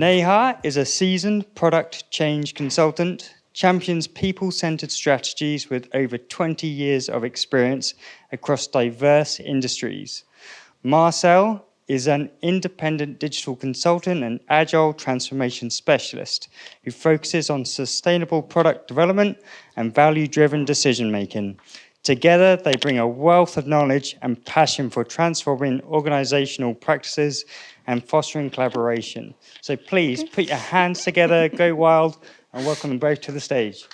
Neha is a seasoned product change consultant, champions people-centered strategies with over 20 years of experience across diverse industries. Marcel is an independent digital consultant and agile transformation specialist who focuses on sustainable product development and value-driven decision-making. Together, they bring a wealth of knowledge and passion for transforming organizational practices and fostering collaboration. So please put your hands together, go wild, and welcome them both to the stage.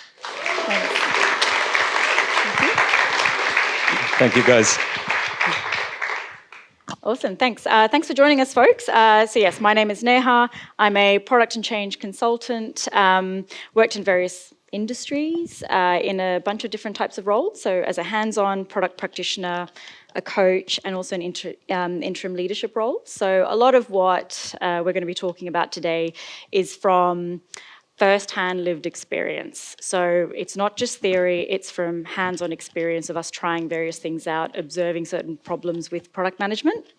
Thank you, guys. Awesome, thanks. Thanks for joining us, folks. So yes, my name is Neha. I'm a product and change consultant, worked in various industries in a bunch of different types of roles. So as a hands-on product practitioner, a coach, and also an interim leadership role. So a lot of what we're going to be talking about today is from first-hand lived experience. So it's not just theory, it's from hands-on experience of us trying various things out, observing certain problems with product management.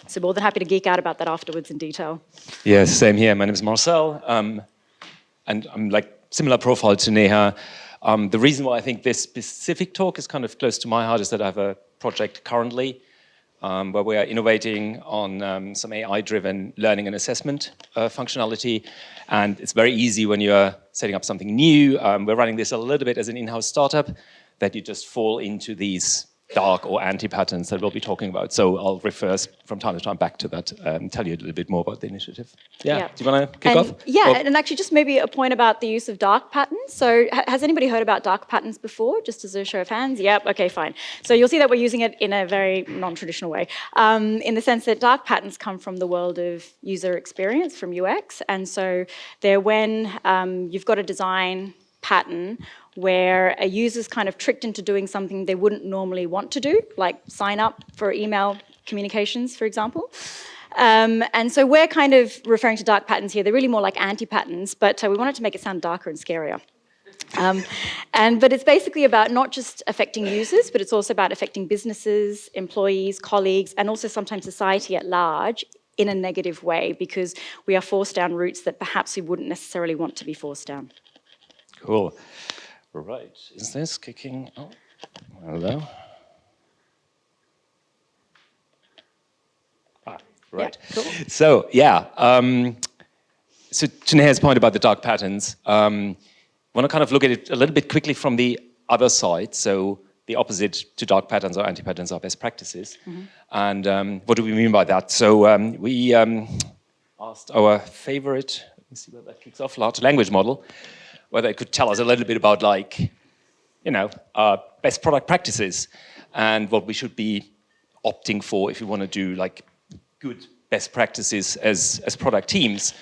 So more than happy to geek out about that afterwards in detail. Yes, same here. My name is Marcel, and I'm like similar profile to Neha. The reason why I think this specific talk is kind of close to my heart is that I have a project currently where we are innovating on some AI-driven learning and assessment functionality. And it's very easy when you're setting up something new. We're running this a little bit as an in-house startup that you just fall into these dark or anti-patterns that we'll be talking about. So I'll refer from time to time back to that and tell you a little bit more about the initiative. Yeah. Do you want to kick off? Yeah, and actually just maybe a point about the use of dark patterns. So has anybody heard about dark patterns before? Just as a show of hands? Yep, okay, fine. So you'll see that we're using it in a very non-traditional way, in the sense that dark patterns come from the world of user experience, from UX. And so they're when you've got a design pattern where a user's kind of tricked into doing something they wouldn't normally want to do, like sign up for email communications, for example. And so we're kind of referring to dark patterns here. They're really more like anti-patterns, but we wanted to make it sound darker and scarier. But it's basically about not just affecting users, but it's also about affecting businesses, employees, colleagues, and also sometimes society at large in a negative way, because we are forced down routes that perhaps we wouldn't necessarily want to be forced down. Cool. Right, is this kicking? Oh, hello. Right. Yeah, cool. So, so to Neha's point about the dark patterns, I want to kind of look at it a little bit quickly from the other side. So the opposite to dark patterns or anti-patterns are best practices. Mm-hmm. And what do we mean by that? So we asked our favorite, let me see where that kicks off, large language model, whether it could tell us a little bit about, like, you know, best product practices and what we should be opting for if we want to do like good best practices as product teams.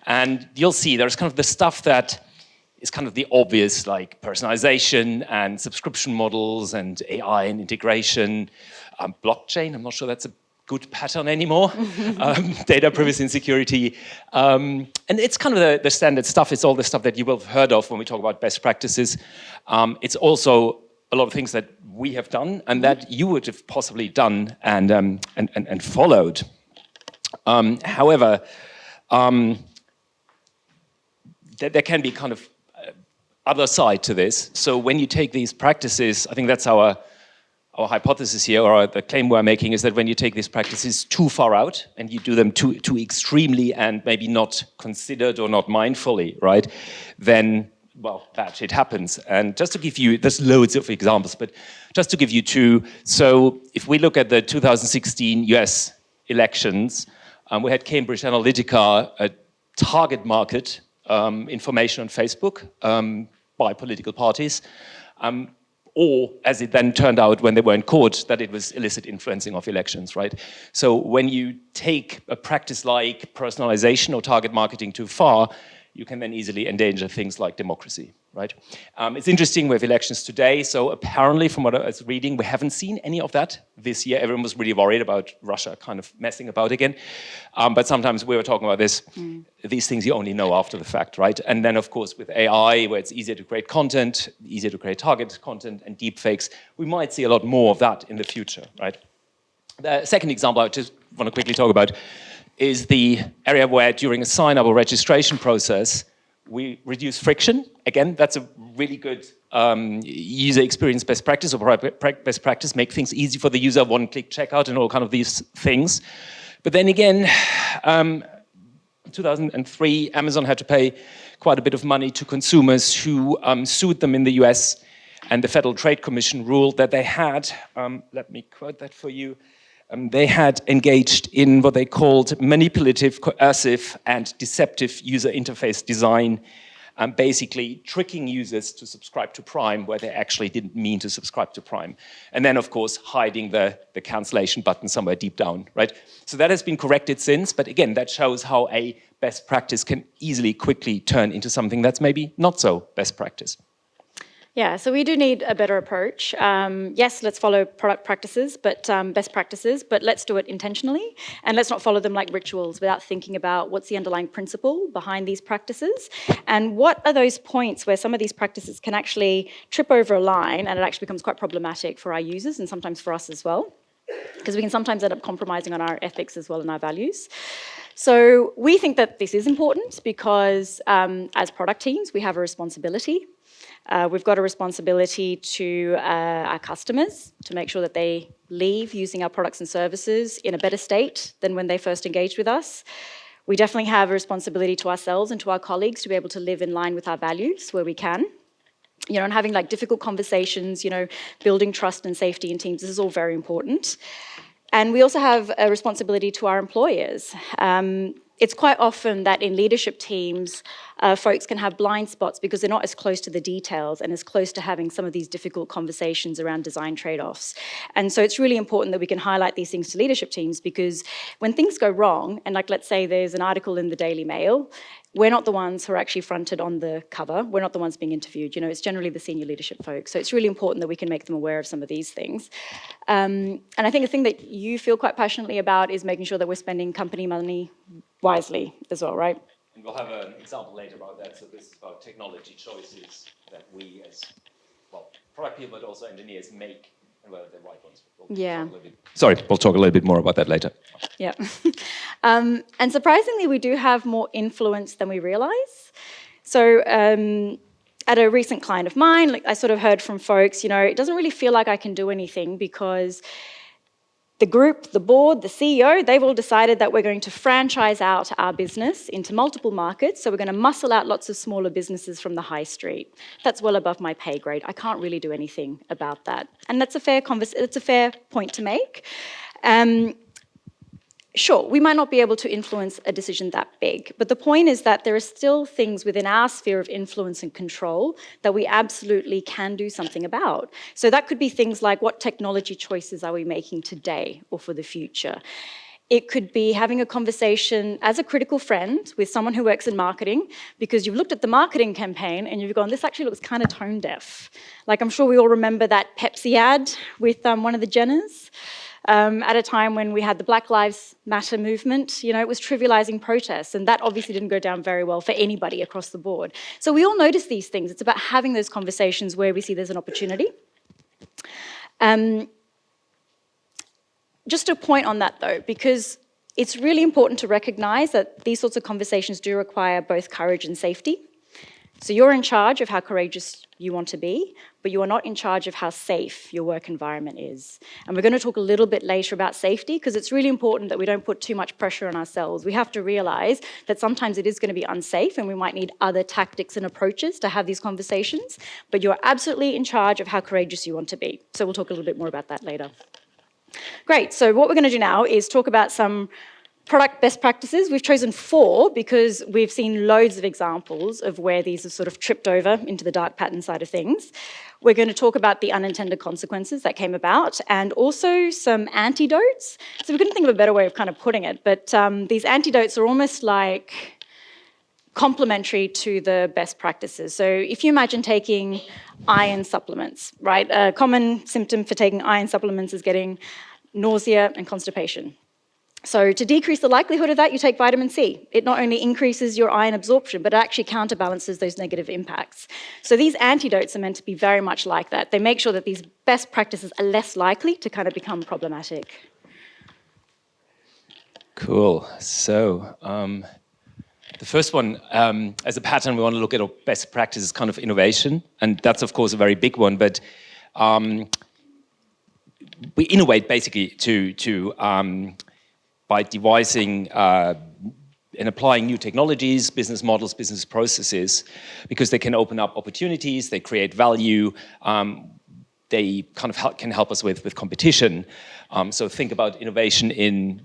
And you'll see there's kind of the stuff that is kind of the obvious, like personalization and subscription models and AI and integration, blockchain. I'm not sure that's a good pattern anymore, data privacy and security. And it's kind of the standard stuff. It's all the stuff that you will have heard of when we talk about best practices. It's also a lot of things that we have done and that you would have possibly done and followed. However, there can be kind of other side to this. So when you take these practices, I think that's our hypothesis here, or the claim we're making, is that when you take these practices too far out and you do them too extremely and maybe not considered or not mindfully, right, then, well, bad shit happens. And just to give you, there's loads of examples, but just to give you two. So if we look at the 2016 US elections, we had Cambridge Analytica, a target market information on Facebook by political parties. Or, as it then turned out when they were in court, that it was illicit influencing of elections, right? So when you take a practice like personalization or target marketing too far, you can then easily endanger things like democracy, right? It's interesting, we have elections today, so apparently from what I was reading, we haven't seen any of that this year. Everyone was really worried about Russia kind of messing about again. But sometimes we were talking about this, these things you only know after the fact, right? And then of course with AI, where it's easier to create content, easier to create targeted content and deepfakes, we might see a lot more of that in the future, right? The second example I just want to quickly talk about, is the area where during a sign-up or registration process, we reduce friction. Again, that's a really good user experience best practice or best practice, make things easy for the user, one-click checkout and all kind of these things. But then again, in 2003, Amazon had to pay quite a bit of money to consumers who sued them in the US, and the Federal Trade Commission ruled that they had, let me quote that for you, they had engaged in what they called manipulative, coercive, and deceptive user interface design, basically tricking users to subscribe to Prime where they actually didn't mean to subscribe to Prime. And then, of course, hiding the cancellation button somewhere deep down, right? So that has been corrected since, but again, that shows how a best practice can easily, quickly turn into something that's maybe not so best practice. Yeah, so we do need a better approach. Yes, let's follow product practices, but best practices, but let's do it intentionally, and let's not follow them like rituals without thinking about what's the underlying principle behind these practices, and what are those points where some of these practices can actually trip over a line, and it actually becomes quite problematic for our users and sometimes for us as well, because we can sometimes end up compromising on our ethics as well and our values. So we think that this is important because as product teams, we have a responsibility. We've got a responsibility to our customers to make sure that they leave using our products and services in a better state than when they first engaged with us. We definitely have a responsibility to ourselves and to our colleagues to be able to live in line with our values where we can. You know, and having like difficult conversations, you know, building trust and safety in teams, this is all very important. And we also have a responsibility to our employers. It's quite often that in leadership teams, folks can have blind spots because they're not as close to the details and as close to having some of these difficult conversations around design trade-offs. And so it's really important that we can highlight these things to leadership teams, because when things go wrong, and like let's say there's an article in the Daily Mail, we're not the ones who are actually fronted on the cover. We're not the ones being interviewed. You know, it's generally the senior leadership folks. So it's really important that we can make them aware of some of these things. And I think the thing that you feel quite passionately about is making sure that we're spending company money wisely as well, right? And we'll have an example later about that. So this is about technology choices that we as, well, product people, but also engineers make, and whether they're right ones. We'll talk a little bit more about that later. Yeah. And surprisingly, we do have more influence than we realize. So at a recent client of mine, like I sort of heard from folks, you know, it doesn't really feel like I can do anything because the group, the board, the CEO, they've all decided that we're going to franchise out our business into multiple markets. So we're going to muscle out lots of smaller businesses from the high street. That's well above my pay grade. I can't really do anything about that. And that's a fair point to make. Sure, we might not be able to influence a decision that big, but the point is that there are still things within our sphere of influence and control that we absolutely can do something about. So that could be things like, what technology choices are we making today or for the future? It could be having a conversation as a critical friend with someone who works in marketing, because you've looked at the marketing campaign and you've gone, this actually looks kind of tone deaf. Like, I'm sure we all remember that Pepsi ad with one of the Jenners. At a time when we had the Black Lives Matter movement, you know, it was trivializing protests, and that obviously didn't go down very well for anybody across the board. So we all notice these things. It's about having those conversations where we see there's an opportunity. Just a point on that, though, because it's really important to recognize that these sorts of conversations do require both courage and safety. So you're in charge of how courageous you want to be, but you are not in charge of how safe your work environment is. And we're going to talk a little bit later about safety, because it's really important that we don't put too much pressure on ourselves. We have to realize that sometimes it is going to be unsafe and we might need other tactics and approaches to have these conversations, but you're absolutely in charge of how courageous you want to be. So we'll talk a little bit more about that later. Great, so what we're going to do now is talk about some product best practices. We've chosen 4 because we've seen loads of examples of where these have sort of tripped over into the dark pattern side of things. We're going to talk about the unintended consequences that came about, and also some antidotes. So we couldn't think of a better way of kind of putting it, but these antidotes are almost like complementary to the best practices. So if you imagine taking iron supplements, right? A common symptom for taking iron supplements is getting nausea and constipation. So to decrease the likelihood of that, you take vitamin C. It not only increases your iron absorption, but it actually counterbalances those negative impacts. So these antidotes are meant to be very much like that. They make sure that these best practices are less likely to kind of become problematic. Cool. So the first one, as a pattern, we want to look at our best practices kind of innovation. And that's, of course, a very big one. But we innovate basically by devising and applying new technologies, business models, business processes, because they can open up opportunities, they create value, they kind of can help us with competition. So think about innovation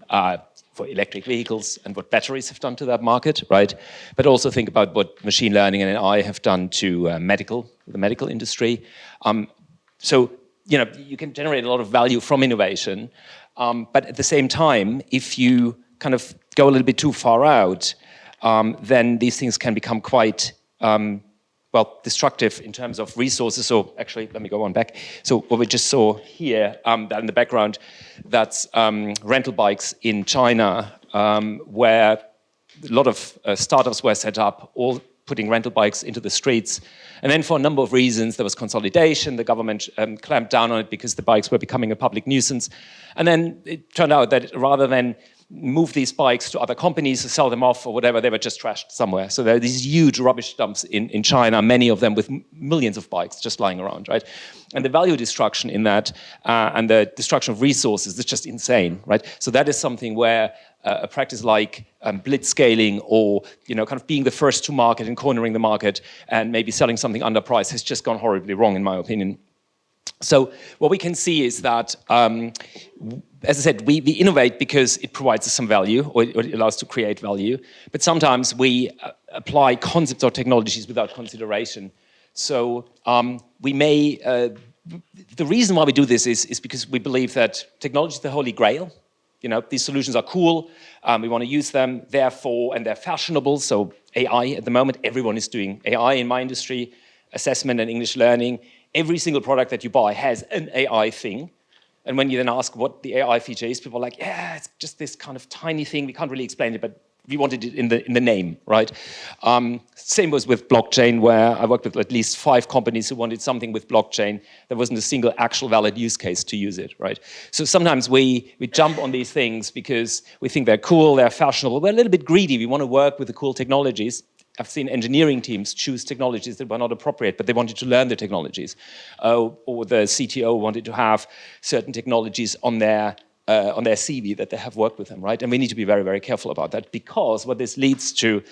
for electric vehicles and what batteries have done to that market, right? But also think about what machine learning and AI have done to the medical industry. So you can generate a lot of value from innovation, but at the same time, if you kind of go a little bit too far out, then these things can become quite destructive in terms of resources. So actually, let me go on back. So what we just saw here, that in the background, that's rental bikes in China, where a lot of startups were set up, all putting rental bikes into the streets. And then for a number of reasons, there was consolidation. The government clamped down on it because the bikes were becoming a public nuisance. And then it turned out that rather than move these bikes to other companies to sell them off or whatever, they were just trashed somewhere. So there are these huge rubbish dumps in China, many of them with millions of bikes just lying around, right? And the value destruction in that and the destruction of resources is just insane, right? So that is something where a practice like blitzscaling or kind of being the first to market and cornering the market and maybe selling something underpriced has just gone horribly wrong, in my opinion. So what we can see is that, as I said, we innovate because it provides us some value, or it allows us to create value. But sometimes we apply concepts or technologies without consideration. So we may, the reason why we do this is because we believe that technology is the holy grail. These solutions are cool. We want to use them, therefore, and they're fashionable. So AI at the moment, everyone is doing AI in my industry, assessment and English learning. Every single product that you buy has an AI thing. And when you then ask what the AI feature is, people are like, yeah, it's just this kind of tiny thing. We can't really explain it, but we wanted it in the name, right? Same was with blockchain, where I worked with at least 5 companies who wanted something with blockchain. There wasn't a single actual valid use case to use it, right? So sometimes we jump on these things because we think they're cool, they're fashionable. We're a little bit greedy. We want to work with the cool technologies. I've seen engineering teams choose technologies that were not appropriate, but they wanted to learn the technologies. Or the CTO wanted to have certain technologies on their CV that they have worked with them, right? And we need to be very, very careful about that, because what this leads to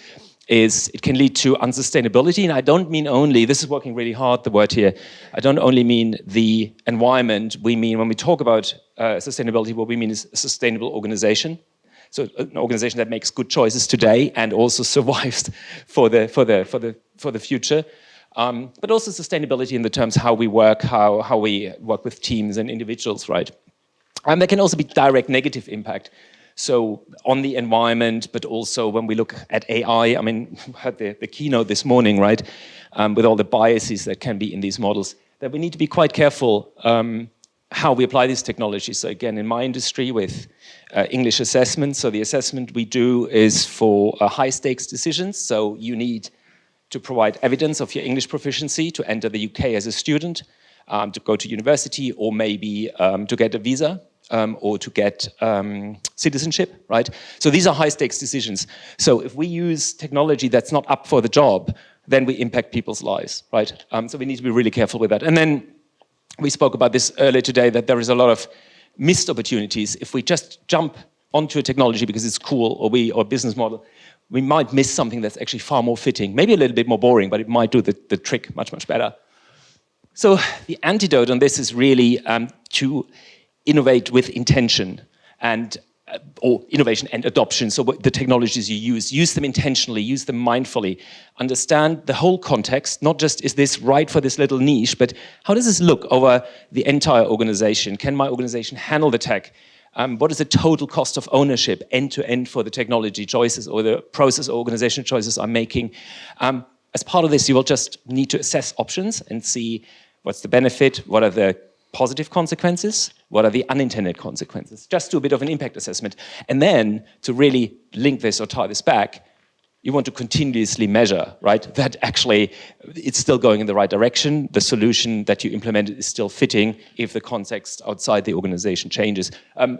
is it can lead to unsustainability. And I don't mean only, this is working really hard, the word here, I don't only mean the environment. We mean, when we talk about sustainability, what we mean is a sustainable organization. So an organization that makes good choices today and also survives for the future, but also sustainability in the terms how we work, how we work with teams and individuals, right? And there can also be direct negative impact. So on the environment, but also when we look at AI, I mean, we heard the keynote this morning, right? With all the biases that can be in these models, that we need to be quite careful how we apply these technologies. So again, in my industry with English assessment, so the assessment we do is for high stakes decisions. So you need to provide evidence of your English proficiency to enter the UK as a student, to go to university, or maybe to get a visa, or to get citizenship, right? So these are high stakes decisions. So if we use technology that's not up for the job, then we impact people's lives, right? So we need to be really careful with that. And then we spoke about this earlier today, that there is a lot of missed opportunities. If we just jump onto a technology because it's cool, or business model, we might miss something that's actually far more fitting, maybe a little bit more boring, but it might do the trick much, much better. So the antidote on this is really to innovate with intention, and or innovation and adoption. So the technologies you use them intentionally, use them mindfully, understand the whole context, not just is this right for this little niche, but how does this look over the entire organization? Can my organization handle the tech? What is the total cost of ownership end to end for the technology choices or the process or organizational choices I'm making? As part of this, you will just need to assess options and see what's the benefit, what are the positive consequences, what are the unintended consequences. Just do a bit of an impact assessment. And then to really link this or tie this back, you want to continuously measure, right? That actually it's still going in the right direction. The solution that you implemented is still fitting if the context outside the organization changes.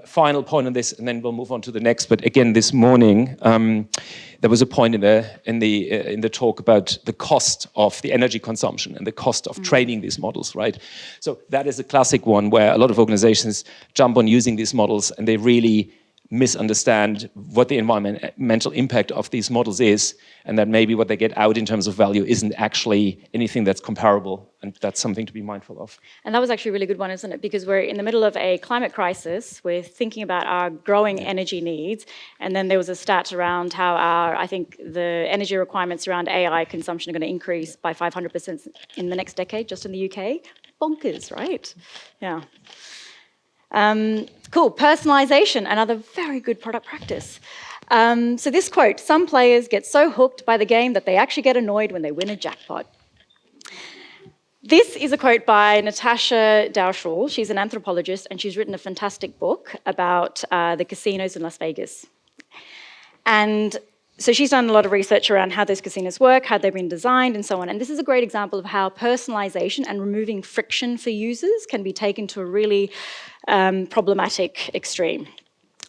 Final point on this, and then we'll move on to the next. But again, this morning there was a point in the talk about the cost of the energy consumption and the cost of training these models, right? So that is a classic one where a lot of organizations jump on using these models and they really misunderstand what the environmental impact of these models is, and that maybe what they get out in terms of value isn't actually anything that's comparable, and that's something to be mindful of. And that was actually a really good one, isn't it? Because we're in the middle of a climate crisis. We're thinking about our growing energy needs, and then there was a stat around how I think the energy requirements around AI consumption are going to increase by 500% in the next decade, just in the UK. Bonkers, right? Yeah. Cool, personalization, another very good product practice. So this quote, some players get so hooked by the game that they actually get annoyed when they win a jackpot. This is a quote by Natasha Dowshall. She's an anthropologist and she's written a fantastic book about the casinos in Las Vegas. And so she's done a lot of research around how those casinos work, how they've been designed, and so on. And this is a great example of how personalization and removing friction for users can be taken to a really problematic extreme.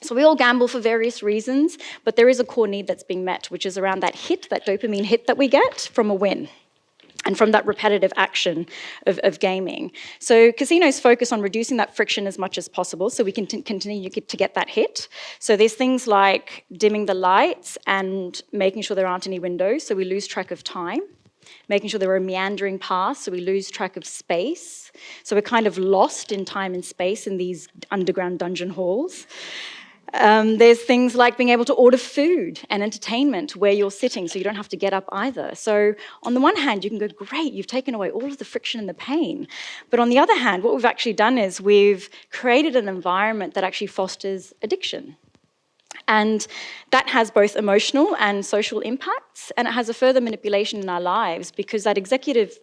So we all gamble for various reasons, but there is a core need that's being met, which is around that hit, that dopamine hit that we get from a win, and from that repetitive action of gaming. So casinos focus on reducing that friction as much as possible so we can continue to get that hit. So there's things like dimming the lights and making sure there aren't any windows so we lose track of time, making sure there are meandering paths so we lose track of space. So we're kind of lost in time and space in these underground dungeon halls. There's things like being able to order food and entertainment where you're sitting so you don't have to get up either. So on the one hand, you can go, great, you've taken away all of the friction and the pain. But on the other hand, what we've actually done is we've created an environment that actually fosters addiction. And that has both emotional and social impacts, and it has a further manipulation in our lives because that executive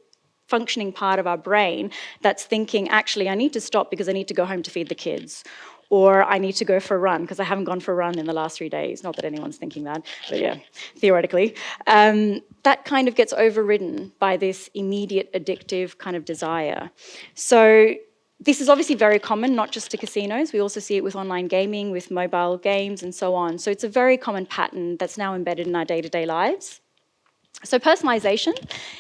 functioning part of our brain that's thinking, actually, I need to stop because I need to go home to feed the kids. Or I need to go for a run because I haven't gone for a run in the last 3 days. Not that anyone's thinking that, but yeah, theoretically. That kind of gets overridden by this immediate addictive kind of desire. So this is obviously very common, not just to casinos. We also see it with online gaming, with mobile games and so on. So it's a very common pattern that's now embedded in our day-to-day lives. So personalization,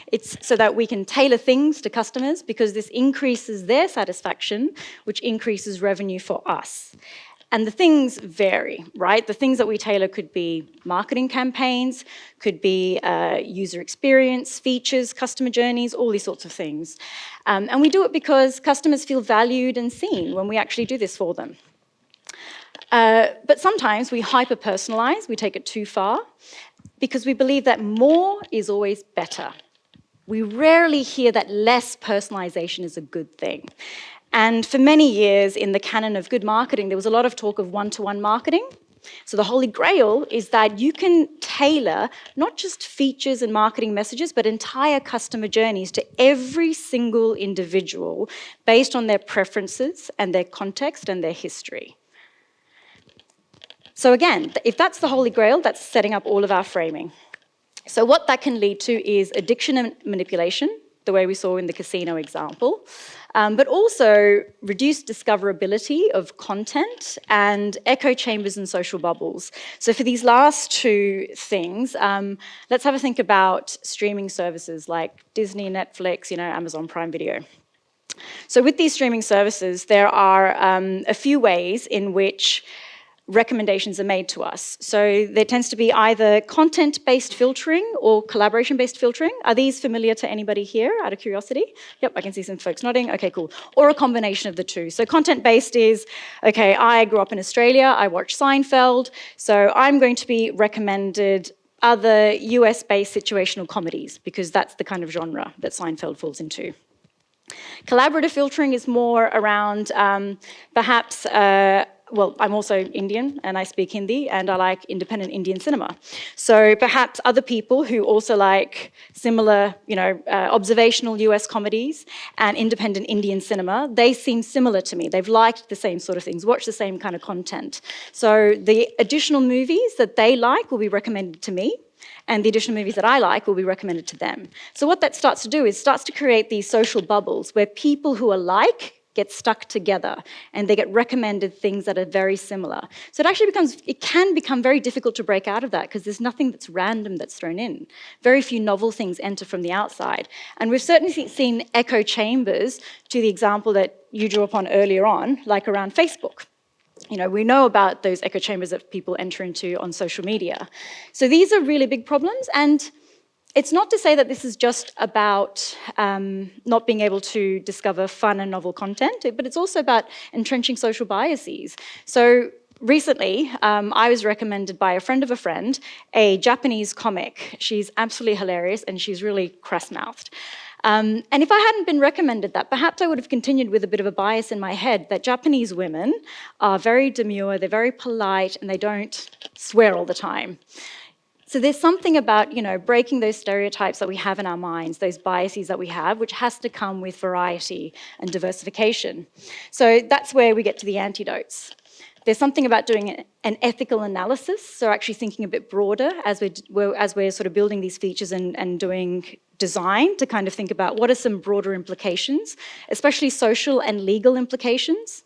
it's so that we can tailor things to customers because this increases their satisfaction, which increases revenue for us. And the things vary, right? The things that we tailor could be marketing campaigns, could be user experience, features, customer journeys, all these sorts of things. And we do it because customers feel valued and seen when we actually do this for them. But sometimes we hyper-personalize, we take it too far, because we believe that more is always better. We rarely hear that less personalization is a good thing. And for many years in the canon of good marketing, there was a lot of talk of one-to-one marketing. So the holy grail is that you can tailor not just features and marketing messages, but entire customer journeys to every single individual based on their preferences and their context and their history. So again, if that's the holy grail, that's setting up all of our framing. So what that can lead to is addiction and manipulation, the way we saw in the casino example, but also reduced discoverability of content and echo chambers and social bubbles. So for these last two things, let's have a think about streaming services like Disney, Netflix, Amazon Prime Video. So with these streaming services, there are a few ways in which recommendations are made to us. So there tends to be either content-based filtering or collaboration-based filtering. Are these familiar to anybody here, out of curiosity? Yep, I can see some folks nodding. Okay, cool. Or a combination of the two. So content-based is, okay, I grew up in Australia, I watched Seinfeld, so I'm going to be recommended other US-based situational comedies because that's the kind of genre that Seinfeld falls into. Collaborative filtering is more around perhaps well, I'm also Indian and I speak Hindi and I like independent Indian cinema. So perhaps other people who also like similar, observational US comedies and independent Indian cinema, they seem similar to me. They've liked the same sort of things, watched the same kind of content. So the additional movies that they like will be recommended to me, and the additional movies that I like will be recommended to them. So what that starts to do is starts to create these social bubbles where people who are like get stuck together and they get recommended things that are very similar. So it can become very difficult to break out of that because there's nothing that's random that's thrown in. Very few novel things enter from the outside. And we've certainly seen echo chambers to the example that you drew upon earlier on, like around Facebook. We know about those echo chambers that people enter into on social media. So these are really big problems, and it's not to say that this is just about not being able to discover fun and novel content, but it's also about entrenching social biases. So recently, I was recommended by a friend of a friend a Japanese comic. She's absolutely hilarious, and she's really crass-mouthed. And if I hadn't been recommended that, perhaps I would have continued with a bit of a bias in my head that Japanese women are very demure, they're very polite, and they don't swear all the time. So there's something about, breaking those stereotypes that we have in our minds, those biases that we have, which has to come with variety and diversification. So that's where we get to the antidotes. There's something about doing an ethical analysis, so actually thinking a bit broader as we're sort of building these features and doing design to kind of think about what are some broader implications, especially social and legal implications.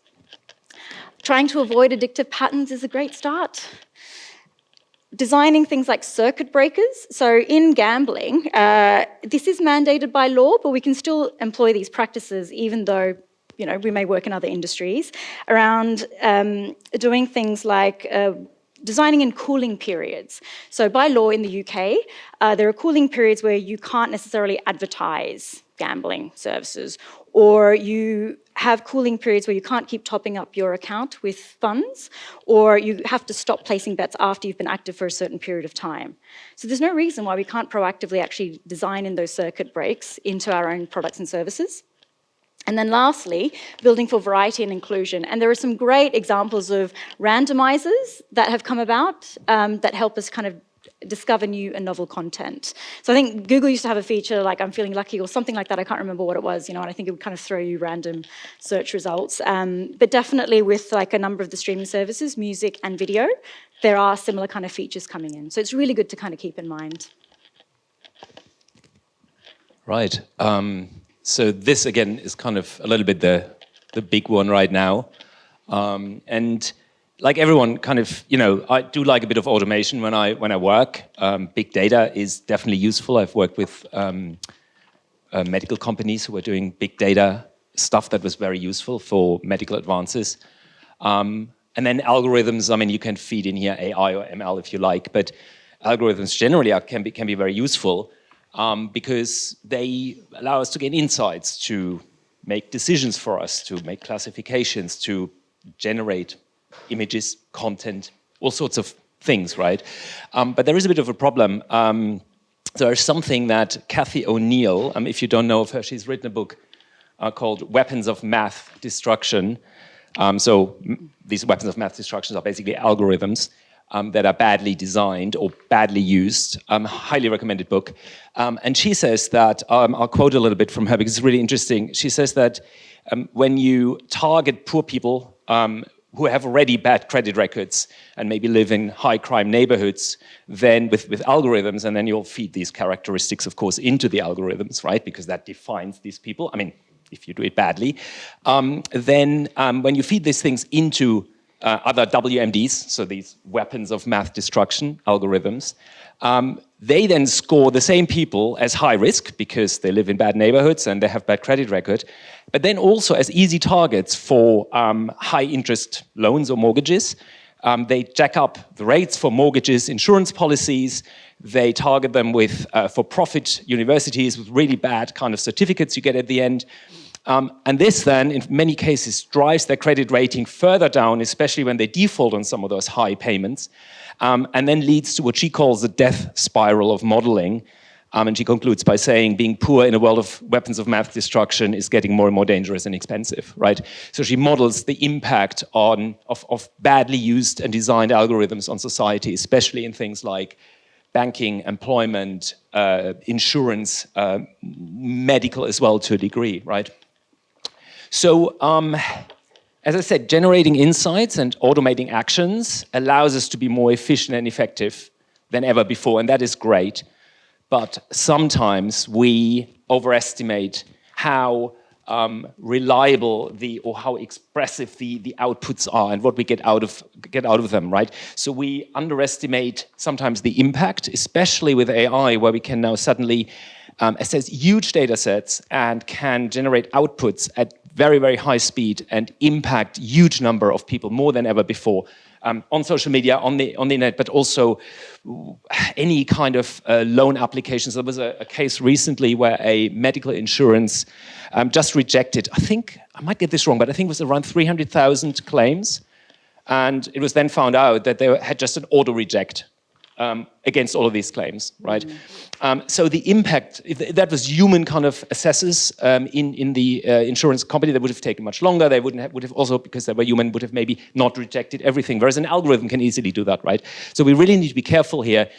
Trying to avoid addictive patterns is a great start. Designing things like circuit breakers. So in gambling, this is mandated by law, but we can still employ these practices even though we may work in other industries, around doing things like designing in cooling periods. So by law in the UK, there are cooling periods where you can't necessarily advertise gambling services, or you have cooling periods where you can't keep topping up your account with funds, or you have to stop placing bets after you've been active for a certain period of time. So there's no reason why we can't proactively actually design in those circuit breaks into our own products and services. And then lastly, building for variety and inclusion. And there are some great examples of randomizers that have come about that help us kind of discover new and novel content. So I think Google used to have a feature like I'm feeling lucky or something like that. I can't remember what it was, and I think it would kind of throw you random search results. But definitely with like a number of the streaming services, music and video, there are similar kind of features coming in. So it's really good to kind of keep in mind. Right. So this, again, is kind of a little bit the big one right now. And like everyone, kind of, I do like a bit of automation when I work. Big data is definitely useful. I've worked with medical companies who were doing big data stuff that was very useful for medical advances. And then algorithms, you can feed in here AI or ML if you like, but algorithms generally can be very useful. Because they allow us to gain insights, to make decisions for us, to make classifications, to generate images, content, all sorts of things, right? But there is a bit of a problem. There's something that Cathy O'Neill, if you don't know of her, she's written a book called Weapons of Math Destruction. So these weapons of math destruction are basically algorithms that are badly designed or badly used. Highly recommended book. And she says that, I'll quote a little bit from her because it's really interesting. She says that when you target poor people who have already bad credit records and maybe live in high crime neighborhoods, then with algorithms, and then you'll feed these characteristics, of course, into the algorithms, right? Because that defines these people. If you do it badly. Then when you feed these things into other WMDs, so these weapons of math destruction algorithms, they then score the same people as high risk because they live in bad neighborhoods and they have bad credit record, but then also as easy targets for high interest loans or mortgages. They jack up the rates for mortgages, insurance policies. They target them with for-profit universities with really bad kind of certificates you get at the end. And this then, in many cases, drives their credit rating further down, especially when they default on some of those high payments, and then leads to what she calls the death spiral of modeling, And she concludes by saying, being poor in a world of weapons of math destruction is getting more and more dangerous and expensive, right? So she models the impact of badly used and designed algorithms on society, especially in things like banking, employment, insurance, medical as well to a degree, right? So, as I said, generating insights and automating actions allows us to be more efficient and effective than ever before, and that is great. But sometimes we overestimate how reliable or how expressive the outputs are and what we get out of them, right? So we underestimate sometimes the impact, especially with AI, where we can now suddenly assess huge data sets and can generate outputs at very, very high speed and impact huge number of people more than ever before. On social media, on the internet, but also any kind of loan applications. There was a case recently where a medical insurance just rejected, I think, I might get this wrong, but I think it was around 300,000 claims. And it was then found out that they had just an auto reject against all of these claims, right? So the impact, if that was human kind of assessors in the insurance company, that would have taken much longer. They would have also, because they were human, would have maybe not rejected everything, whereas an algorithm can easily do that, right? So we really need to be careful here,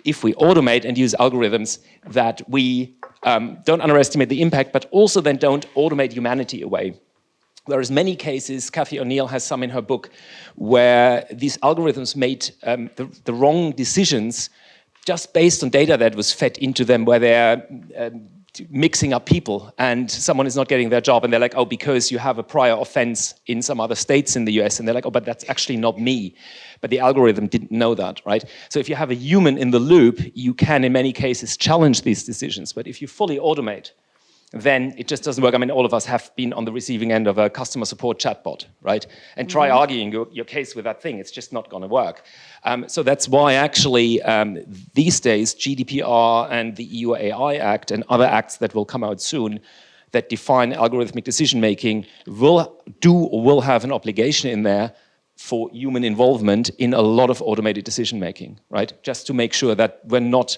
if we automate and use algorithms, that we don't underestimate the impact, but also then don't automate humanity away. There's many cases, Cathy O'Neill has some in her book, where these algorithms made the wrong decisions just based on data that was fed into them, where they're mixing up people and someone is not getting their job and they're like, oh, because you have a prior offense in some other states in the US, and they're like, oh, but that's actually not me. But the algorithm didn't know that, right? So if you have a human in the loop, you can in many cases challenge these decisions. But if you fully automate, then it just doesn't work. I mean, all of us have been on the receiving end of a customer support chatbot, right? And try arguing your case with that thing. It's just not going to work. So that's why actually these days GDPR and the EU AI Act and other acts that will come out soon that define algorithmic decision-making will have an obligation in there for human involvement in a lot of automated decision-making, right? Just to make sure that we're not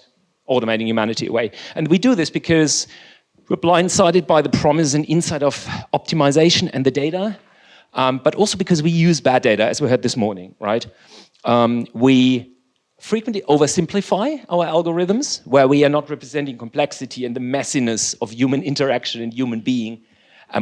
automating humanity away. And we do this because we're blindsided by the promise and insight of optimization and the data, but also because we use bad data, as we heard this morning, right? We frequently oversimplify our algorithms, where we are not representing complexity and the messiness of human interaction and human being,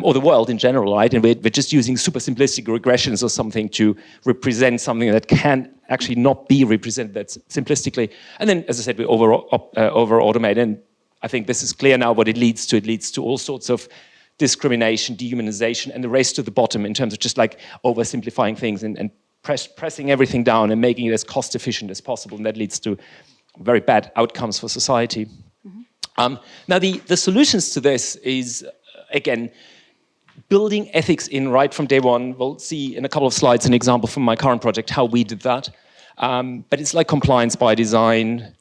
or the world in general, right? And we're just using super simplistic regressions or something to represent something that can actually not be represented that simplistically. And then, as I said, we over-automate. And I think this is clear now what it leads to. It leads to all sorts of discrimination, dehumanization, and the race to the bottom in terms of just like oversimplifying things and pressing everything down and making it as cost efficient as possible. And that leads to very bad outcomes for society. Now, the solutions to this is, again, building ethics in right from day one. We'll see in a couple of slides an example from my current project how we did that. But it's like compliance by design,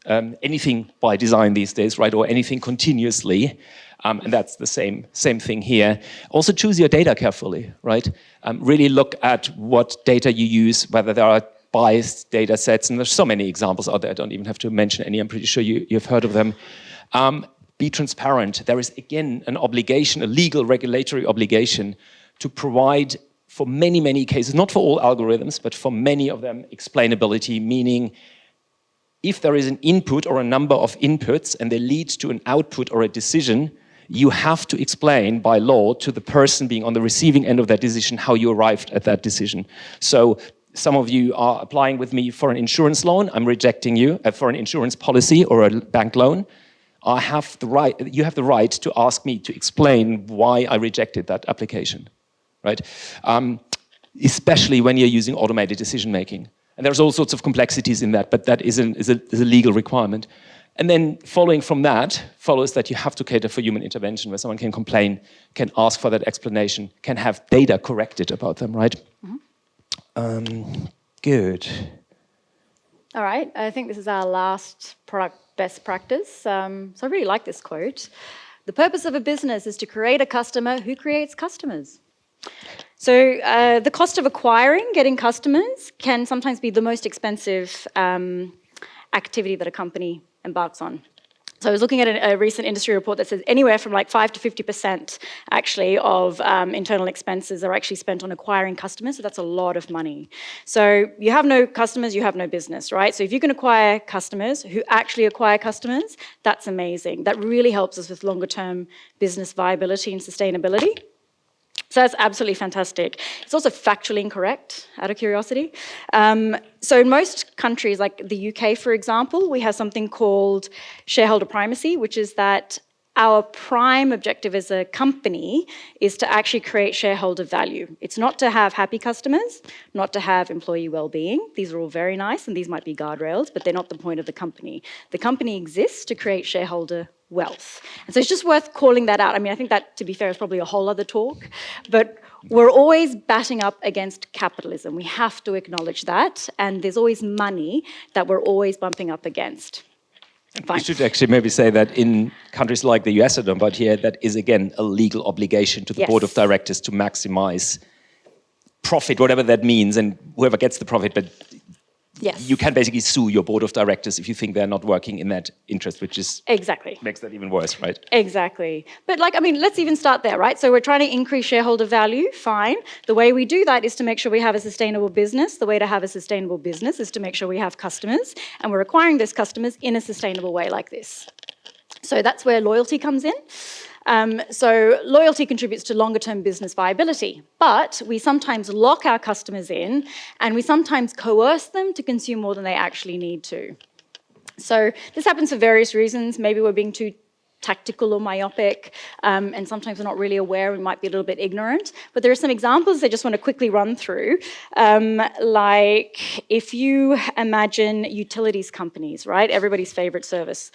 anything by design these days, right? Or anything continuously. And that's the same thing here. Also choose your data carefully, right? Really look at what data you use, whether there are biased data sets. And there's so many examples out there. I don't even have to mention any. I'm pretty sure you've heard of them. Be transparent. There is, again, an obligation, a legal regulatory obligation to provide for many, many cases, not for all algorithms, but for many of them, explainability, meaning if there is an input or a number of inputs and they lead to an output or a decision, you have to explain by law to the person being on the receiving end of that decision how you arrived at that decision. So some of you are applying with me for an insurance loan. I'm rejecting you for an insurance policy or a bank loan. You have the right to ask me to explain why I rejected that application. Right? Especially when you're using automated decision-making. And there's all sorts of complexities in that, but that is a legal requirement. And then following from that follows that you have to cater for human intervention, where someone can complain, can ask for that explanation, can have data corrected about them, right? Good. All right, I think this is our last product best practice. So I really like this quote. The purpose of a business is to create a customer who creates customers. So the cost of getting customers can sometimes be the most expensive activity that a company embarks on. So I was looking at a recent industry report that says anywhere from like 5 to 50% actually of internal expenses are actually spent on acquiring customers, so that's a lot of money. So you have no customers, you have no business, right? So if you can acquire customers who actually acquire customers, that's amazing. That really helps us with longer term business viability and sustainability. So that's absolutely fantastic. It's also factually incorrect, out of curiosity. So in most countries, like the UK, for example, we have something called shareholder primacy, which is that our prime objective as a company is to actually create shareholder value. It's not to have happy customers, not to have employee well-being. These are all very nice, and these might be guardrails, but they're not the point of the company. The company exists to create shareholder wealth. And so it's just worth calling that out. I mean, I think that, to be fair, is probably a whole other talk, but we're always batting up against capitalism. We have to acknowledge that, and there's always money that we're always bumping up against. Fine. You should actually maybe say that in countries like the US, I don't know about here, that is again a legal obligation to the board of directors to maximize profit, whatever that means, and whoever gets the profit, but you can basically sue your board of directors if you think they're not working in that interest, which is makes that even worse, right? Exactly. But like, I mean, let's even start there, right? So we're trying to increase shareholder value, fine. The way we do that is to make sure we have a sustainable business. The way to have a sustainable business is to make sure we have customers, and we're acquiring those customers in a sustainable way like this. So that's where loyalty comes in. So loyalty contributes to longer-term business viability, but we sometimes lock our customers in, and we sometimes coerce them to consume more than they actually need to. So this happens for various reasons. Maybe we're being too tactical or myopic, and sometimes we're not really aware, we might be a little bit ignorant. But there are some examples I just want to quickly run through. Like if you imagine utilities companies, right? Everybody's favorite service.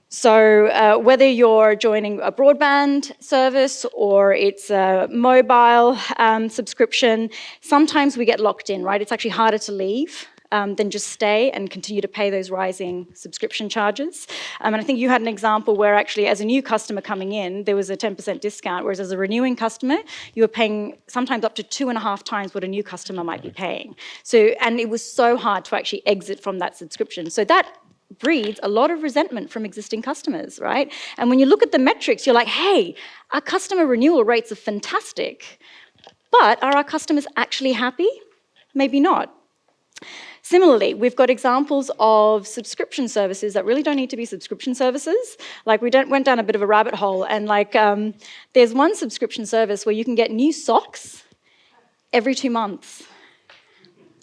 So whether you're joining a broadband service or it's a mobile subscription, sometimes we get locked in, right? It's actually harder to leave than just stay and continue to pay those rising subscription charges. And I think you had an example where actually as a new customer coming in, there was a 10% discount, whereas as a renewing customer, you were paying sometimes up to 2.5 times what a new customer might be paying. So, and it was so hard to actually exit from that subscription. So that breeds a lot of resentment from existing customers, right? And when you look at the metrics, you're like, hey, our customer renewal rates are fantastic, but are our customers actually happy? Maybe not. Similarly, we've got examples of subscription services that really don't need to be subscription services. Like went down a bit of a rabbit hole, and like there's one subscription service where you can get new socks every 2 months.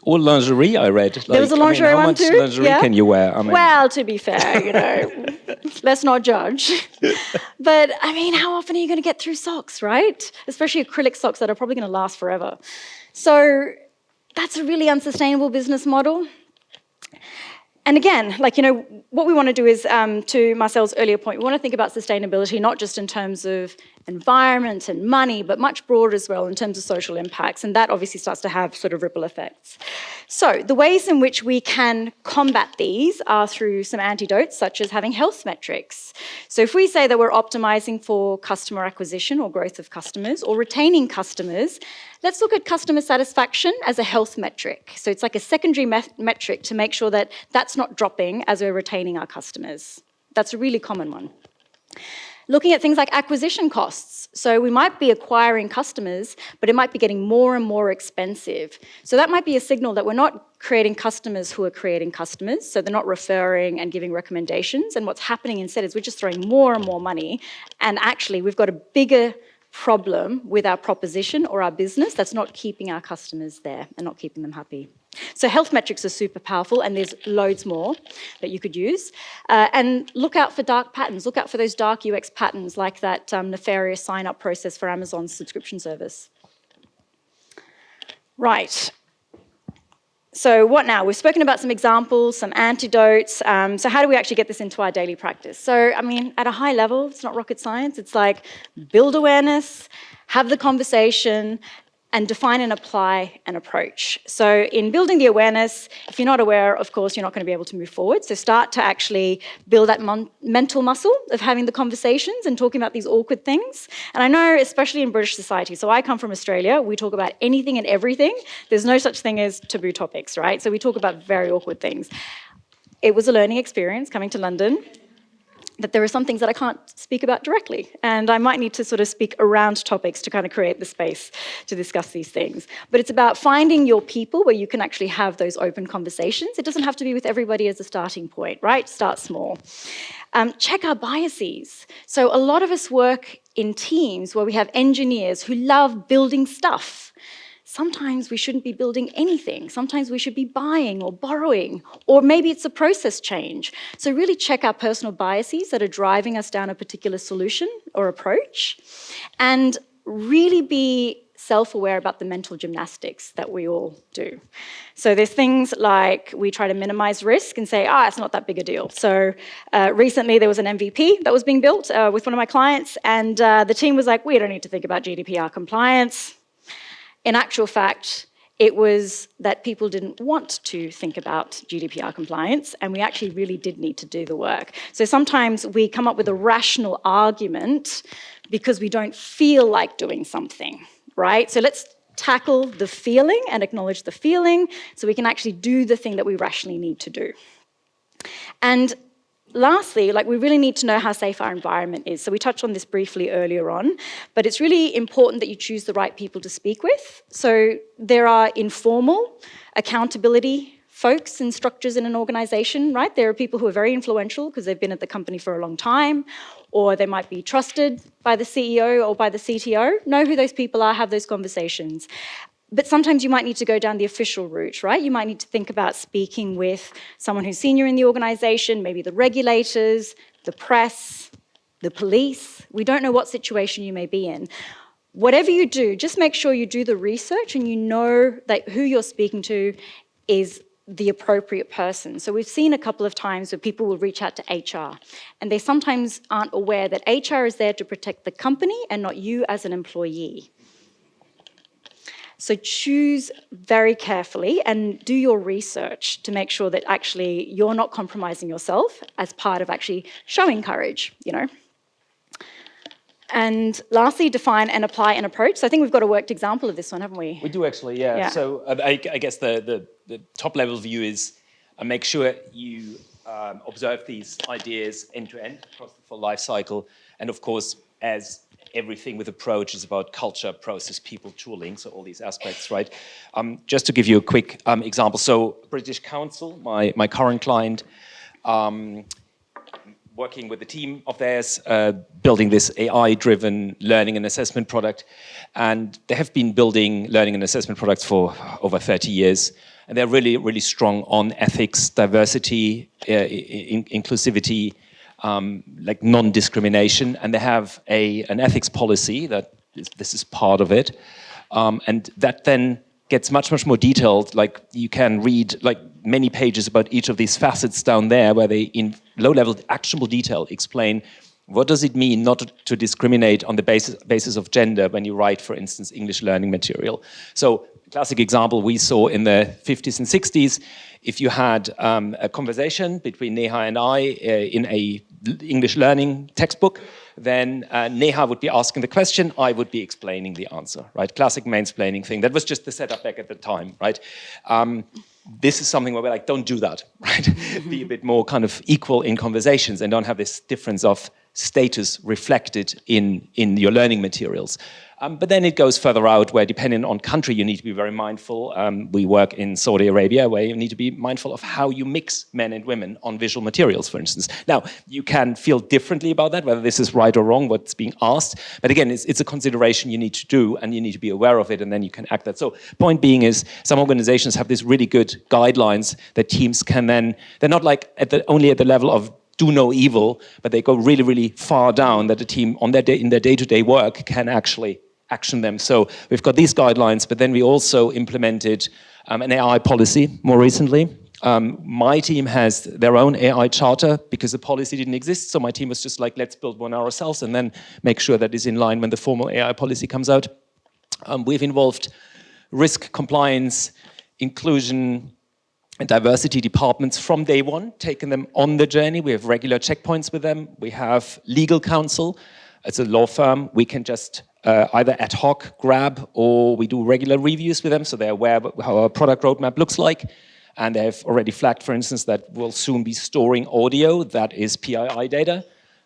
Or lingerie, I read. Like, there was a lingerie one too. How much lingerie can you wear? I mean, well, to be fair, you know, let's not judge. But I mean, how often are you going to get through socks, right? Especially acrylic socks that are probably going to last forever. So that's a really unsustainable business model. And again, like, you know, what we want to do is, to Marcel's earlier point, we want to think about sustainability not just in terms of environment and money, but much broader as well in terms of social impacts. And that obviously starts to have sort of ripple effects. So the ways in which we can combat these are through some antidotes, such as having health metrics. So if we say that we're optimizing for customer acquisition or growth of customers or retaining customers, let's look at customer satisfaction as a health metric. So it's like a secondary metric to make sure that that's not dropping as we're retaining our customers. That's a really common one. Looking at things like acquisition costs. So we might be acquiring customers, but it might be getting more and more expensive. So that might be a signal that we're not creating customers who are creating customers. So they're not referring and giving recommendations. And what's happening instead is we're just throwing more and more money. And actually, we've got a bigger problem with our proposition or our business that's not keeping our customers there and not keeping them happy. So health metrics are super powerful, and there's loads more that you could use. And look out for dark patterns. Look out for those dark UX patterns like that nefarious sign-up process for Amazon's subscription service. Right. So what now? We've spoken about some examples, some antidotes. So how do we actually get this into our daily practice? So, I mean, at a high level, it's not rocket science. It's like build awareness, have the conversation, and define and apply an approach. So in building the awareness, if you're not aware, of course, you're not going to be able to move forward. So start to actually build that mental muscle of having the conversations and talking about these awkward things. And I know, especially in British society, so I come from Australia, we talk about anything and everything. There's no such thing as taboo topics, right? So we talk about very awkward things. It was a learning experience coming to London. that there are some things that I can't speak about directly, and I might need to sort of speak around topics to kind of create the space to discuss these things. But it's about finding your people where you can actually have those open conversations. It doesn't have to be with everybody as a starting point, right? Start small. Check our biases. So a lot of us work in teams where we have engineers who love building stuff. Sometimes we shouldn't be building anything. Sometimes we should be buying or borrowing, or maybe it's a process change. So really check our personal biases that are driving us down a particular solution or approach, and really be self-aware about the mental gymnastics that we all do. So there's things like we try to minimize risk and say, it's not that big a deal. So recently there was an MVP that was being built with one of my clients, and the team was like, we don't need to think about GDPR compliance. In actual fact, it was that people didn't want to think about GDPR compliance, and we actually really did need to do the work. So sometimes we come up with a rational argument because we don't feel like doing something, right? So let's tackle the feeling and acknowledge the feeling so we can actually do the thing that we rationally need to do. And lastly, we really need to know how safe our environment is. So we touched on this briefly earlier on, but it's really important that you choose the right people to speak with. So there are informal accountability folks and structures in an organization, right? There are people who are very influential because they've been at the company for a long time, or they might be trusted by the CEO or by the CTO. Know who those people are, have those conversations. But sometimes you might need to go down the official route, right? You might need to think about speaking with someone who's senior in the organization, maybe the regulators, the press, the police. We don't know what situation you may be in. Whatever you do, just make sure you do the research and you know that who you're speaking to is the appropriate person. So we've seen a couple of times where people will reach out to HR, and they sometimes aren't aware that HR is there to protect the company and not you as an employee. So choose very carefully and do your research to make sure that actually you're not compromising yourself as part of actually showing courage, And lastly, define and apply an approach. So I think we've got a worked example of this one, haven't we? We do actually, yeah. So I guess the top level view is make sure you observe these ideas end to end across the full life cycle. And of course, as everything with approach is about culture, process, people, tooling, so all these aspects, right? Just to give you a quick example. So British Council, my current client, working with a team of theirs, building this AI-driven learning and assessment product. And they have been building learning and assessment products for over 30 years. And they're really, really strong on ethics, diversity, inclusivity, non-discrimination, and they have an ethics policy this is part of it, and that then gets much, much more detailed. You can read many pages about each of these facets down there, where they, in low-level, actionable detail, explain what does it mean not to discriminate on the basis of gender when you write, for instance, English learning material. So, classic example we saw in the 50s and 60s. If you had a conversation between Neha and I in a English learning textbook, then Neha would be asking the question, I would be explaining the answer, right? Classic mansplaining thing. That was just the setup back at the time, right? This is something where we're don't do that, right? Be a bit more kind of equal in conversations and don't have this difference of status reflected in your learning materials. But then it goes further out where, depending on country, you need to be very mindful. We work in Saudi Arabia, where you need to be mindful of how you mix men and women on visual materials, for instance. Now, you can feel differently about that, whether this is right or wrong, what's being asked. But again, it's a consideration you need to do, and you need to be aware of it, and then you can act that. So point being is, some organizations have these really good guidelines that teams can then, they're not only at the level of do no evil, but they go really, really far down that the team in their day-to-day work can actually action them. So we've got these guidelines, but then we also implemented an AI policy more recently. My team has their own AI charter because the policy didn't exist. So my team was just let's build one ourselves and then make sure that is in line when the formal AI policy comes out. We've involved risk, compliance, inclusion, and diversity departments from day one, taken them on the journey. We have regular checkpoints with them. We have legal counsel. It's a law firm. We can just either ad hoc grab, or we do regular reviews with them, so they're aware of how our product roadmap looks like. And they've already flagged, for instance, that we'll soon be storing audio that is PII data.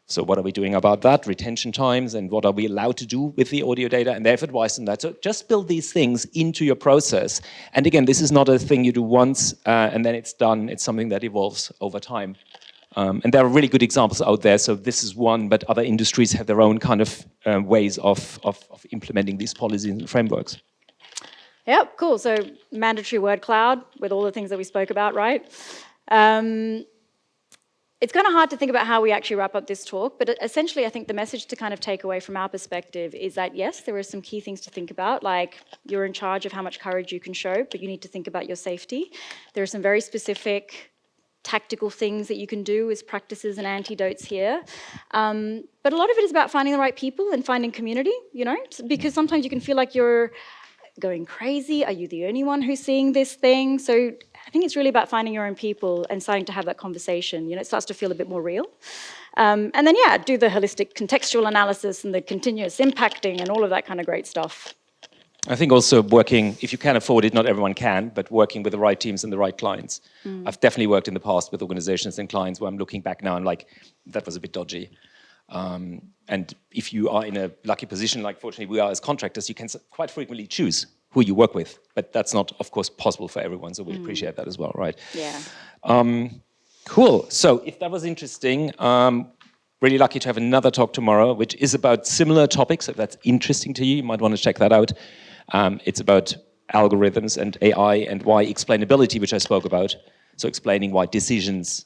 So what are we doing about that? Retention times, and what are we allowed to do with the audio data? And they've advised on that. So just build these things into your process. And again, this is not a thing you do once and then it's done. It's something that evolves over time. And there are really good examples out there. So this is one, but other industries have their own kind of ways of implementing these policies and frameworks. Yep, cool. So mandatory word cloud with all the things that we spoke about, right? It's kind of hard to think about how we actually wrap up this talk, but essentially I think the message to kind of take away from our perspective is that yes, there are some key things to think about, like you're in charge of how much courage you can show, but you need to think about your safety. There are some very specific tactical things that you can do as practices and antidotes here. But a lot of it is about finding the right people and finding community, you know, because sometimes you can feel like you're going crazy. Are you the only one who's seeing this thing? So I think it's really about finding your own people and starting to have that conversation. You know, it starts to feel a bit more real. And then, yeah, do the holistic contextual analysis and the continuous impacting and all of that kind of great stuff. I think also working, if you can afford it, not everyone can, but working with the right teams and the right clients. I've definitely worked in the past with organizations and clients where I'm looking back now and like, that was a bit dodgy. And if you are in a lucky position, like fortunately we are as contractors, you can quite frequently choose who you work with. But that's not, of course, possible for everyone, so we appreciate that as well, right? Yeah. Cool. So if that was interesting, really lucky to have another talk tomorrow, which is about similar topics. If that's interesting to you, you might want to check that out. It's about algorithms and AI and why explainability, which I spoke about. So explaining why decisions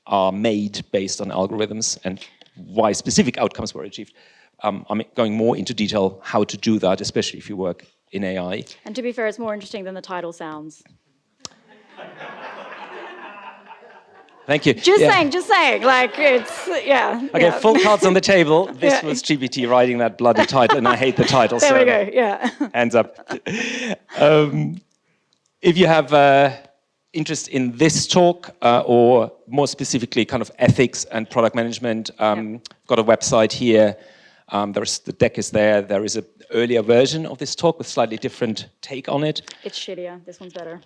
are made based on algorithms and why specific outcomes were achieved. I'm going more into detail how to do that, especially if you work in AI. And to be fair, it's more interesting than the title sounds. Thank you. Just saying, like it's, yeah. Okay, yeah. full cards on the table. This was GPT writing that bloody title, and I hate the title. There we go, yeah. Hands up. If you have interest in this talk or more specifically kind of ethics and product management, got a website here. The deck is there. There is an earlier version of this talk with slightly different take on it. It's shittier. This one's better.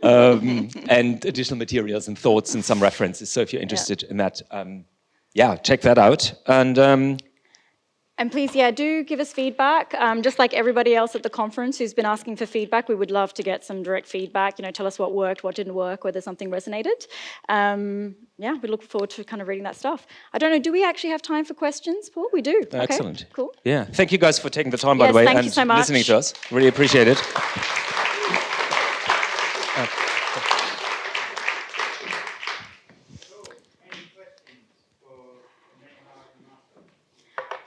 And additional materials and thoughts and some references. So if you're interested in that, check that out. And please, do give us feedback. Just like everybody else at the conference who's been asking for feedback, we would love to get some direct feedback. You know, tell us what worked, what didn't work, whether something resonated. We look forward to kind of reading that stuff. I don't know, do we actually have time for questions, Paul? We do. Excellent. Okay, cool. Yeah, thank you guys for taking the time, by the way, thank you so much. Listening to us. Really appreciate it.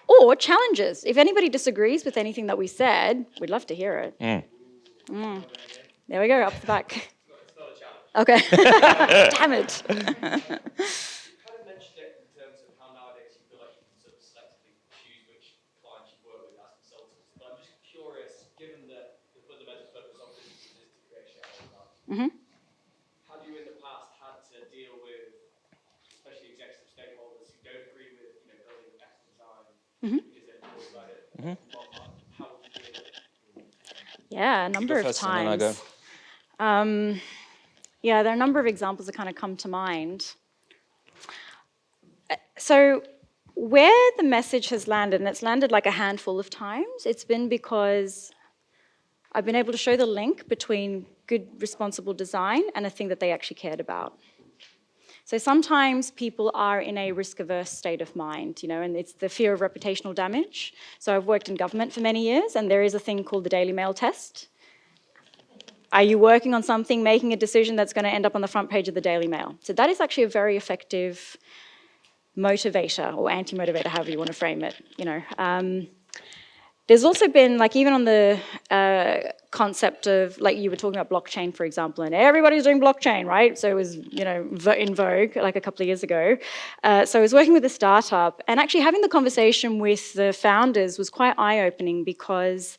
Or challenges. If anybody disagrees with anything that we said, we'd love to hear it. There we go, up the back. It's not a challenge. Okay. Damn it. You kind of mentioned it in terms of how nowadays you feel like you can sort of selectively choose which clients you work with as consultants. But I'm just curious, given that the fundamental purpose of this is to create shareholder value, have you in the past had to deal with, especially executive stakeholders who don't agree with, you know, building X design because they're worried about it? How would you deal with it? Yeah, a number of times. There are a number of examples that kind of come to mind. So where the message has landed, and it's landed like a handful of times, it's been because I've been able to show the link between good, responsible design and a thing that they actually cared about. So sometimes people are in a risk-averse state of mind, you know, and it's the fear of reputational damage. So I've worked in government for many years, and there is a thing called the Daily Mail test. Are you working on something, making a decision that's going to end up on the front page of the Daily Mail? So that is actually a very effective motivator or anti-motivator, however you want to frame it, you know. There's also been, like, even on the concept of, like, you were talking about blockchain, for example, and everybody's doing blockchain, right? So it was, you know, in vogue, like, a couple of years ago. So I was working with a startup, and actually having the conversation with the founders was quite eye-opening because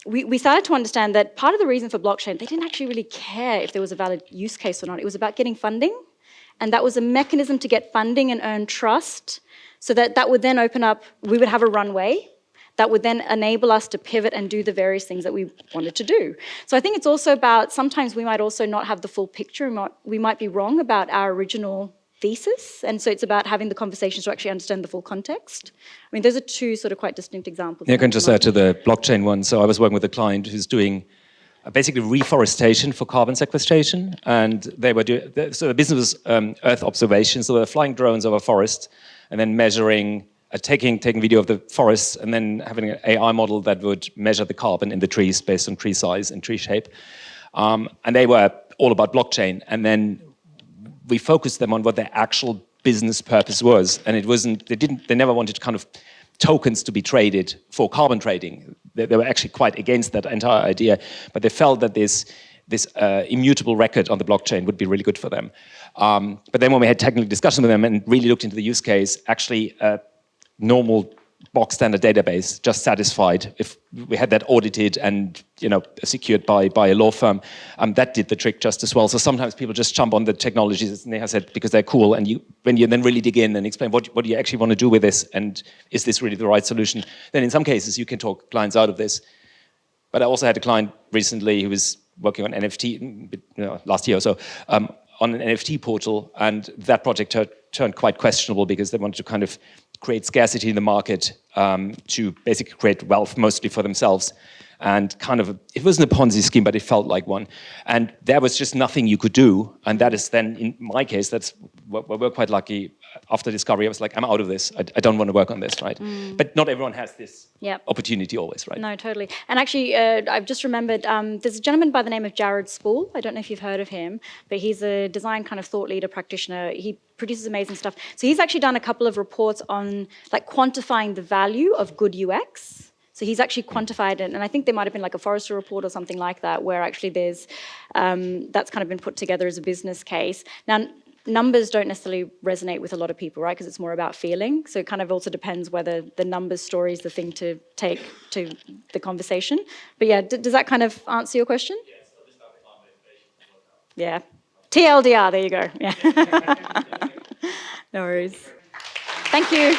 we started to understand that part of the reason for blockchain, they didn't actually really care if there was a valid use case or not. It was about getting funding, and that was a mechanism to get funding and earn trust, so that would then open up, we would have a runway, that would then enable us to pivot and do the various things that we wanted to do. So I think it's also about, sometimes we might also not have the full picture, we might be wrong about our original thesis. And so it's about having the conversations to actually understand the full context. I mean, those are two sort of quite distinct examples. Yeah, I can just add to the blockchain one. So I was working with a client who's doing basically reforestation for carbon sequestration, and they were so the business was Earth observation. So they were flying drones over forests and then measuring, taking video of the forests, and then having an AI model that would measure the carbon in the trees based on tree size and tree shape. And they were all about blockchain, and then we focused them on what their actual business purpose was, and it wasn't. They never wanted kind of tokens to be traded for carbon trading. They were actually quite against that entire idea, but they felt that this immutable record on the blockchain would be really good for them. But then when we had technical discussion with them and really looked into the use case, actually a normal box standard database just satisfied if we had that audited and secured by a law firm. That did the trick just as well. So sometimes people just jump on the technologies, as Neha said, because they're cool. And when you then really dig in and explain what do you actually want to do with this, and is this really the right solution, then in some cases you can talk clients out of this. But I also had a client recently who was working on NFT last year or so on an NFT portal, and that project turned quite questionable because they wanted to kind of create scarcity in the market to basically create wealth mostly for themselves. And kind of, it wasn't a Ponzi scheme, but it felt like one. And there was just nothing you could do. And that is then, in my case, that's we're quite lucky. After discovery, I was like, I'm out of this. I don't want to work on this, right? But not everyone has this opportunity always, right? No, totally. And actually, I've just remembered, there's a gentleman by the name of Jared Spool. I don't know if you've heard of him, but he's a design kind of thought leader practitioner. He produces amazing stuff. So he's actually done a couple of reports on like quantifying the value of good UX. So he's actually quantified it, and I think there might have been like a Forrester report or something like that, where actually there's, that's kind of been put together as a business case. Now, numbers don't necessarily resonate with a lot of people, right? Because it's more about feeling. So it kind of also depends whether the numbers story is the thing to take to the conversation. But yeah, does that kind of answer your question? Yes, so this type of yeah. TLDR, there you go. Yeah. No worries. Thank you.